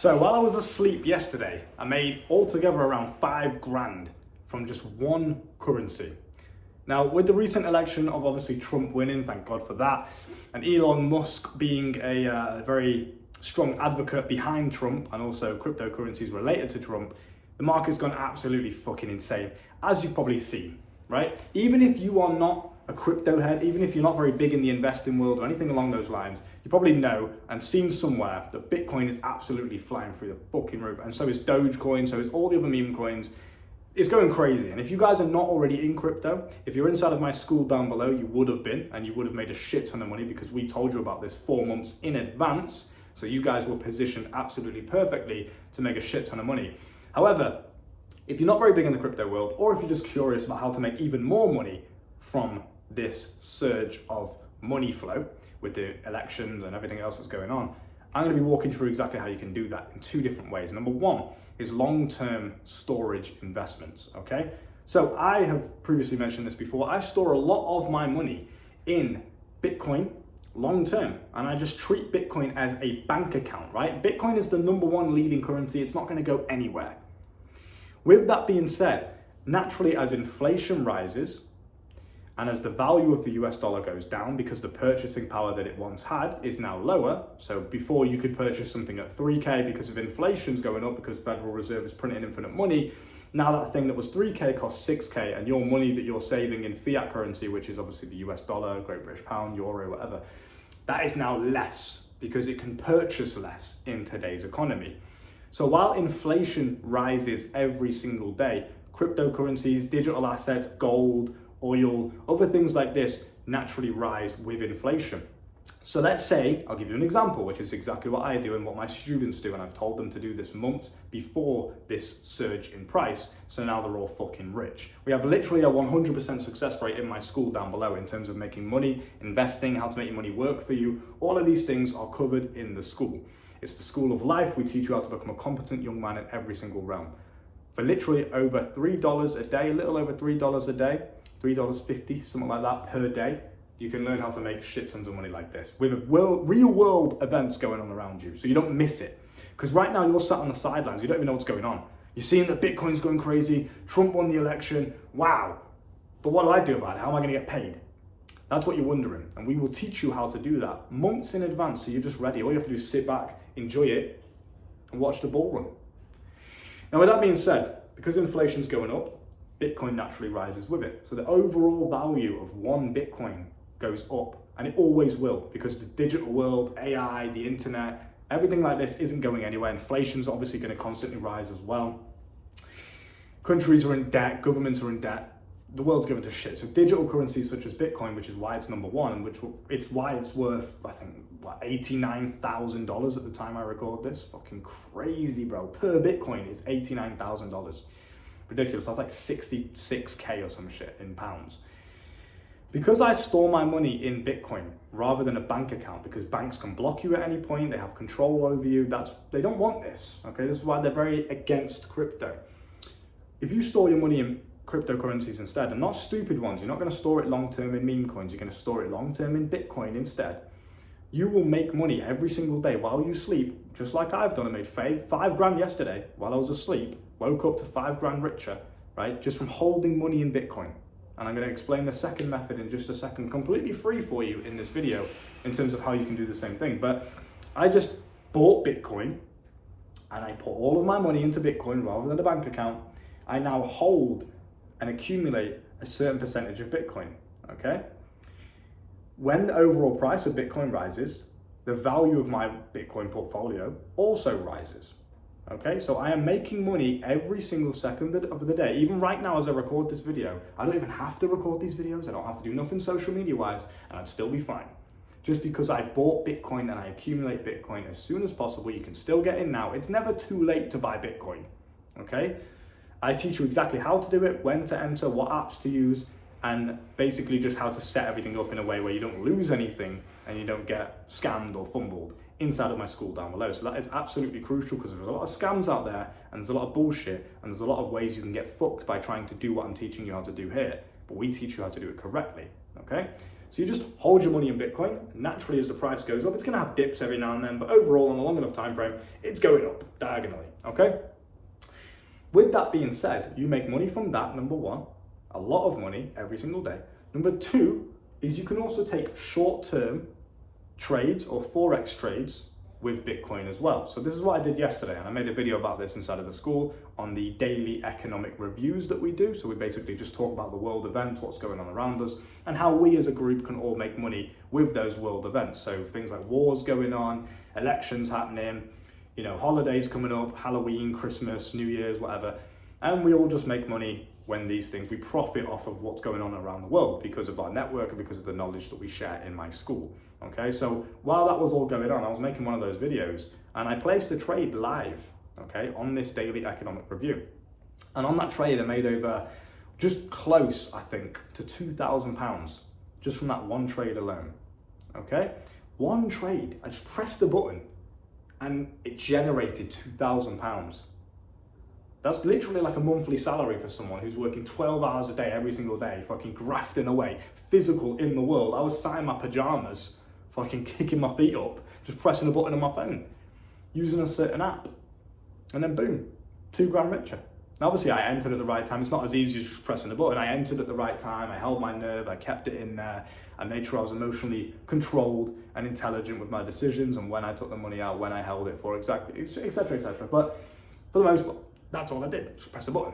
So while I was asleep yesterday, I made altogether around 5 grand from just one currency. Now, with the recent election of obviously Trump winning, thank God for that, and Elon Musk being a very strong advocate behind Trump and also cryptocurrencies related to Trump, the market's gone absolutely fucking insane, as you've probably seen, right? Even if you are not a crypto head, even if you're not very big in the investing world or anything along those lines, you probably know and seen somewhere that Bitcoin is absolutely flying through the fucking roof, and so is Dogecoin, so is all the other meme coins. It's going crazy. And if you guys are not already in crypto, if you're inside of my school down below, you would have been, and you would have made a shit ton of money because we told you about this 4 months in advance. So you guys were positioned absolutely perfectly to make a shit ton of money. However, if you're not very big in the crypto world, or if you're just curious about how to make even more money from this surge of money flow with the elections and everything else that's going on, I'm going to be walking through exactly how you can do that in 2 different ways. Number one is long-term storage investments, okay? So I have previously mentioned this before. I store a lot of my money in Bitcoin long-term, and I just treat Bitcoin as a bank account, right? Bitcoin is the number one leading currency. It's not going to go anywhere. With that being said, naturally as inflation rises, and as the value of the US dollar goes down because the purchasing power that it once had is now lower. So before you could purchase something at 3K because of inflation's going up because Federal Reserve is printing infinite money. Now that thing that was 3K costs 6K, and your money that you're saving in fiat currency, which is obviously the US dollar, Great British pound, euro, whatever, that is now less because it can purchase less in today's economy. So while inflation rises every single day, cryptocurrencies, digital assets, gold, oil, other things like this naturally rise with inflation. So let's say, I'll give you an example, which is exactly what I do and what my students do, and I've told them to do this months before this surge in price, so now they're all fucking rich. We have literally a 100% success rate in my school down below in terms of making money, investing, how to make your money work for you. All of these things are covered in the school. It's the school of life. We teach you how to become a competent young man in every single realm. For literally over $3 a day, a little over $3 a day, $3.50, something like that per day, you can learn how to make shit tons of money like this with real world events going on around you, so you don't miss it. Because right now you're sat on the sidelines, you don't even know what's going on. You're seeing that Bitcoin's going crazy, Trump won the election, wow. But what do I do about it? How am I gonna get paid? That's what you're wondering, and we will teach you how to do that months in advance, so you're just ready. All you have to do is sit back, enjoy it, and watch the ball run. Now with that being said, because inflation's going up, Bitcoin naturally rises with it. So the overall value of one Bitcoin goes up, and it always will, because the digital world, AI, the internet, everything like this isn't going anywhere. Inflation's obviously going to constantly rise as well. Countries are in debt, governments are in debt, the world's going to shit. So digital currencies such as Bitcoin, which is why it's number one, and it's why it's worth, I think, what, $89,000 at the time I record this. Fucking crazy, bro. Per Bitcoin is $89,000. Ridiculous. That's like 66K or some shit in pounds. Because I store my money in Bitcoin rather than a bank account, because banks can block you at any point, they have control over you, they don't want this, okay? This is why they're very against crypto. If you store your money in cryptocurrencies instead, and not stupid ones, you're not going to store it long-term in meme coins, you're going to store it long-term in Bitcoin instead, you will make money every single day while you sleep, just like I've done. I made 5 grand yesterday while I was asleep, woke up to 5 grand richer, right? Just from holding money in Bitcoin. And I'm going to explain the second method in just a second, completely free for you in this video in terms of how you can do the same thing. But I just bought Bitcoin and I put all of my money into Bitcoin rather than a bank account. I now hold and accumulate a certain percentage of Bitcoin, okay? When the overall price of Bitcoin rises, the value of my Bitcoin portfolio also rises. Okay, so I am making money every single second of the day. Even right now as I record this video, I don't even have to record these videos. I don't have to do nothing social media wise, and I'd still be fine. Just because I bought Bitcoin and I accumulate Bitcoin as soon as possible, you can still get in now. It's never too late to buy Bitcoin, okay? I teach you exactly how to do it, when to enter, what apps to use, and basically just how to set everything up in a way where you don't lose anything and you don't get scammed or fumbled inside of my school down below. So that is absolutely crucial, because there's a lot of scams out there and there's a lot of bullshit and there's a lot of ways you can get fucked by trying to do what I'm teaching you how to do here. But we teach you how to do it correctly, okay? So you just hold your money in Bitcoin. Naturally, as the price goes up, it's going to have dips every now and then, but overall, on a long enough time frame, it's going up diagonally, okay? With that being said, you make money from that, number one, a lot of money every single day. Number two is you can also take short-term trades or Forex trades with Bitcoin as well. So this is what I did yesterday, and I made a video about this inside of the school on the daily economic reviews that we do. So we basically just talk about the world events, what's going on around us, and how we as a group can all make money with those world events. So things like wars going on, elections happening, you know, holidays coming up, Halloween, Christmas, New Year's, whatever. And we all just make money when these things, we profit off of what's going on around the world because of our network and because of the knowledge that we share in my school. Okay, so while that was all going on, I was making one of those videos and I placed a trade live, okay, on this daily economic review. And on that trade, I made over just close, I think, to £2,000 just from that one trade alone. Okay, one trade, I just pressed the button and it generated £2,000. That's literally like a monthly salary for someone who's working 12 hours a day, every single day, fucking grafting away, physical in the world. I was sat in my pajamas, fucking kicking my feet up, just pressing a button on my phone, using a certain app. And then boom, £2 grand richer. Now obviously I entered at the right time. It's not as easy as just pressing a button. I entered at the right time. I held my nerve. I kept it in there. I made sure I was emotionally controlled and intelligent with my decisions and when I took the money out, when I held it for, exactly, etc., etc. But for the most part, that's all I did, just press a button.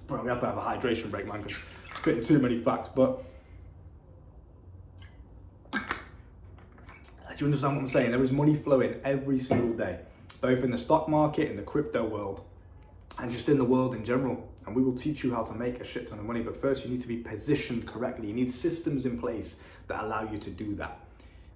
Bro, we have to have a hydration break, man, because I'm spitting too many facts, but do you understand what I'm saying? There is money flowing every single day, both in the stock market, in the crypto world, and just in the world in general. And we will teach you how to make a shit ton of money, but first you need to be positioned correctly. You need systems in place that allow you to do that.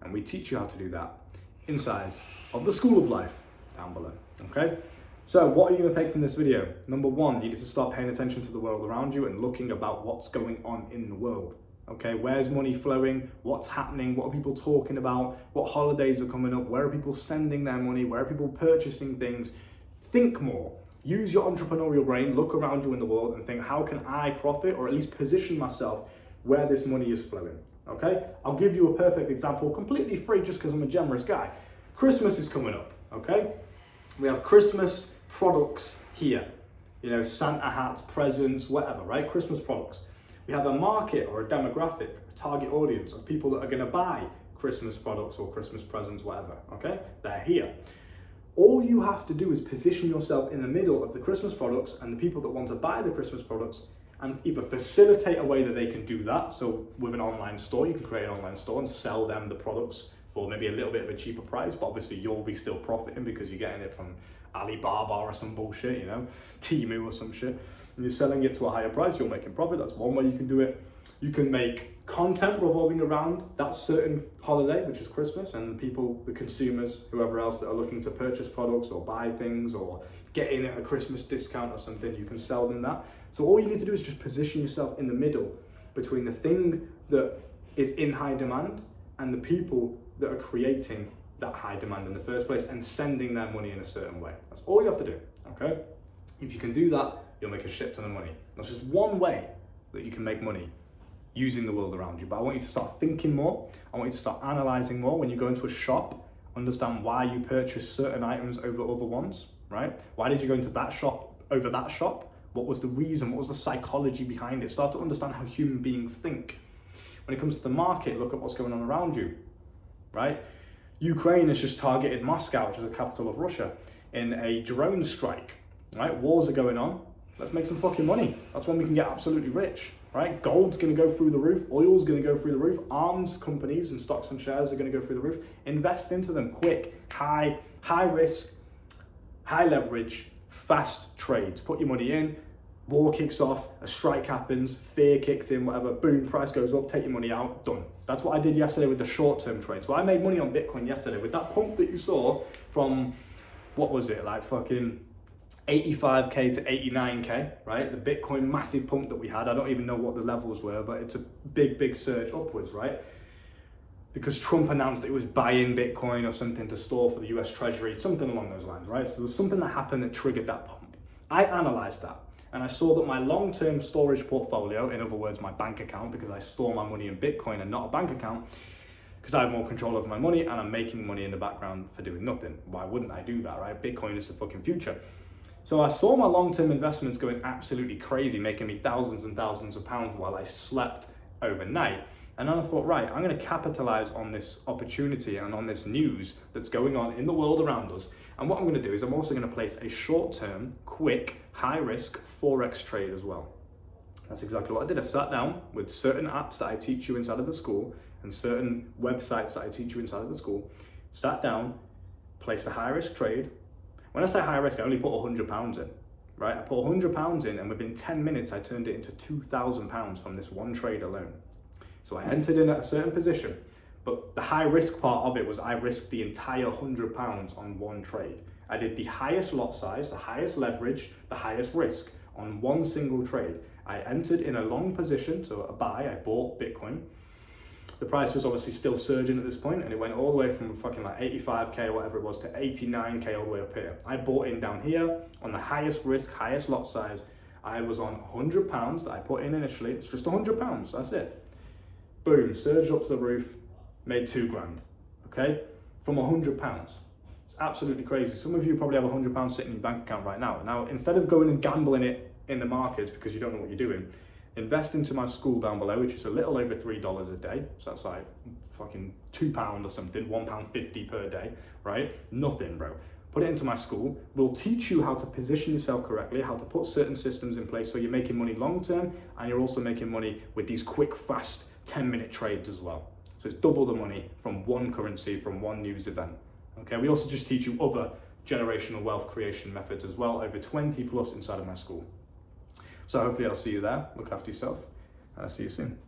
And we teach you how to do that inside of the School of Life down below, okay? So what are you going to take from this video? Number one, you need to start paying attention to the world around you and looking about what's going on in the world. Okay, where's money flowing? What's happening? What are people talking about? What holidays are coming up? Where are people sending their money? Where are people purchasing things? Think more. Use your entrepreneurial brain, look around you in the world and think, how can I profit or at least position myself where this money is flowing? Okay, I'll give you a perfect example, completely free just because I'm a generous guy. Christmas is coming up, okay? We have Christmas products here, you know, Santa hats, presents, whatever, right? Christmas products. We have a market or a demographic, a target audience of people that are going to buy Christmas products or Christmas presents, whatever, okay? They're here. All you have to do is position yourself in the middle of the Christmas products and the people that want to buy the Christmas products and either facilitate a way that they can do that. So with an online store, you can create an online store and sell them the products for maybe a little bit of a cheaper price, but obviously you'll be still profiting because you're getting it from Alibaba or some bullshit, you know, Temu or some shit, and you're selling it to a higher price, you're making profit. That's one way you can do it. You can make content revolving around that certain holiday, which is Christmas, and the people, the consumers, whoever else that are looking to purchase products or buy things or get in at a Christmas discount or something, you can sell them that. So all you need to do is just position yourself in the middle between the thing that is in high demand and the people that are creating that high demand in the first place and sending their money in a certain way. That's all you have to do, okay? If you can do that, you'll make a shit ton of money. That's just one way that you can make money using the world around you. But I want you to start thinking more. I want you to start analyzing more. When you go into a shop, understand why you purchase certain items over other ones, right? Why did you go into that shop over that shop? What was the reason? What was the psychology behind it? Start to understand how human beings think. When it comes to the market, look at what's going on around you, right? Ukraine has just targeted Moscow, which is the capital of Russia, in a drone strike, right? Wars are going on. Let's make some fucking money. That's when we can get absolutely rich, right? Gold's going to go through the roof. Oil's going to go through the roof. Arms companies and stocks and shares are going to go through the roof. Invest into them quick, high risk, high leverage, fast trades. Put your money in. War kicks off, a strike happens, fear kicks in, whatever, boom, price goes up, take your money out, done. That's what I did yesterday with the short-term trade. So I made money on Bitcoin yesterday with that pump that you saw from, what was it, like fucking 85K to 89K, right? The Bitcoin massive pump that we had. I don't even know what the levels were, but it's a big surge upwards, right? Because Trump announced that he was buying Bitcoin or something to store for the US Treasury, something along those lines, right? So there was something that happened that triggered that pump. I analyzed that. and I saw that my long-term storage portfolio, in other words, my bank account, because I store my money in Bitcoin and not a bank account, because I have more control over my money and I'm making money in the background for doing nothing. Why wouldn't I do that, right? Bitcoin is the fucking future. So I saw my long-term investments going absolutely crazy, making me thousands and thousands of pounds while I slept overnight. And then I thought, right, I'm going to capitalize on this opportunity and on this news that's going on in the world around us. And what I'm going to do is I'm also going to place a short-term, quick, high-risk Forex trade as well. That's exactly what I did. I sat down with certain apps that I teach you inside of the school and certain websites that I teach you inside of the school, sat down, placed a high-risk trade. When I say high-risk, I only put £100 in, right? I put £100 in, and within 10 minutes, I turned it into £2,000 from this one trade alone. So I entered in at a certain position, but the high risk part of it was I risked the entire £100 on one trade. I did the highest lot size, the highest leverage, the highest risk on one single trade. I entered in a long position, so a buy, I bought Bitcoin. The price was obviously still surging at this point, and it went all the way from fucking like 85k or whatever it was to 89k all the way up here. I bought in down here on the highest risk, highest lot size. I was on £100 that I put in initially. It's just £100, that's it. Boom, surged up to the roof, made £2,000, okay? From £100. It's absolutely crazy. Some of you probably have £100 sitting in your bank account right now. Now, instead of going and gambling it in the markets because you don't know what you're doing, invest into my school down below, which is a little over $3 a day. So that's like fucking £2 or something, £1.50 per day, right? Nothing, bro. Put it into my school. We'll teach you how to position yourself correctly, how to put certain systems in place so you're making money long term, and you're also making money with these quick, fast 10-minute trades as well. So it's double the money from one currency, from one news event. Okay, we also just teach you other generational wealth creation methods as well, over 20 plus inside of my school. So hopefully I'll see you there. Look after yourself, and I'll see you soon.